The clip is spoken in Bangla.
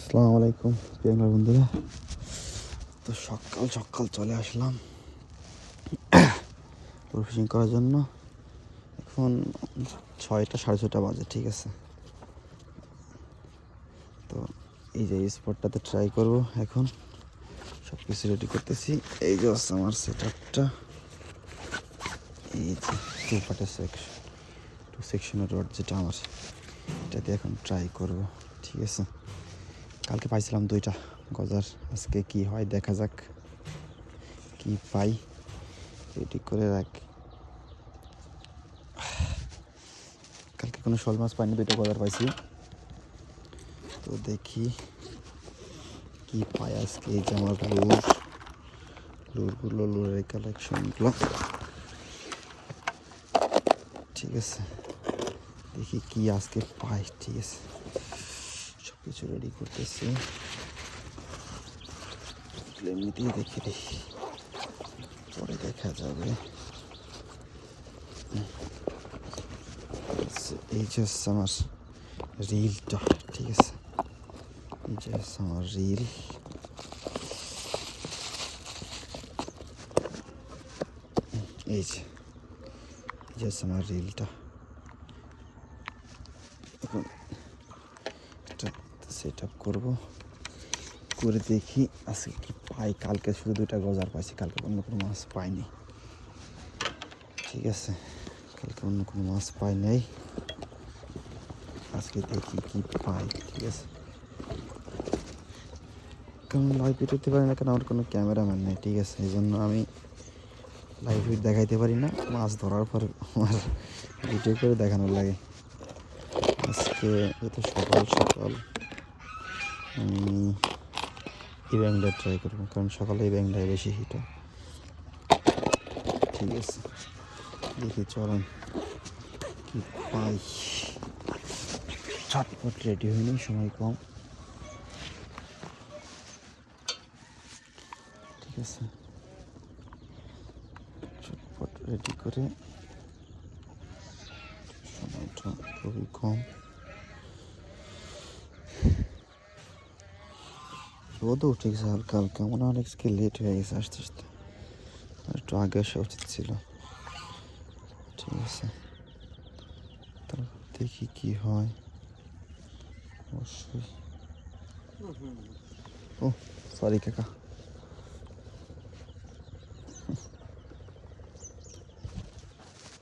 আসসালামু আলাইকুম প্রিয় বন্ধুরা। তো সকাল সকাল চলে আসলাম ফিশিং করার জন্য। এখন 6টা 6:30 বাজে, ঠিক আছে। তো এই যে স্পটটাতে ট্রাই করব। এখন সব কিছু রেডি করতেছি। এই যে হচ্ছে আমার সেট আপটা, এই যে টু সেকশনের রড যেটা আমার, এটাতে এখন ট্রাই করব, ঠিক আছে। কালকে পাইছিলাম 2টা গজার, আজকে কি হয় দেখা যাক, কি পাই রেডি করে রাখ। কালকে কোনো শোল মাছ পাইনি, 2টা গজার পাইছি। তো দেখি কি পাই আজকে। এই যে আমার লুরের কালেকশনগুলো, ঠিক আছে। দেখি কি আজকে পাই, ঠিক আছে। সব কিছু রেডি করতেছি, এমনিতেই দেখি পরে দেখা যাবে। এই যে হচ্ছে আমার রিলটা, ঠিক আছে। এই যে হচ্ছে আমার রিল। এই যে হচ্ছে আমার রিলটা। এখন এটা সেট আপ করবো, করে দেখি আজকে কি পাই। কালকে শুধু 2টা গজার পাইছি, কালকে অন্য কোনো মাছ পাইনি, ঠিক আছে। কালকে অন্য কোনো মাছ পাই নাই, আজকে দেখি কি পাই, ঠিক আছে। কারণ লাইভ ভিডিও দিতে পারি না, কারণ আমার কোনো ক্যামেরাম্যান নেই, ঠিক আছে। এই জন্য আমি লাইভ ভিডিও দেখাইতে পারি না। মাছ ধরার পর আমার ভিডিও করে দেখানোর লাগে। আজকে যেহেতু সকাল সকাল আমি এই ব্যাংকটা ট্রাই করবো, কারণ সকালে এই ব্যাংকটায় বেশি হিট হয়, ঠিক আছে। দেখি চলেন কি পাই। ঝটপট রেডি হয়নি, সময় কম, ঠিক আছে। ঝটপট রেডি করে, সময়টা খুবই কম। রোদও উঠে গেছে হালকা হালকা, মনে হয় আজকে লেট হয়ে গেছে আস্তে আস্তে, আর একটু আগে আসা উচিত ছিল, ঠিক আছে। তারপর দেখি কি হয়। অবশ্যই ও সরি কাকা।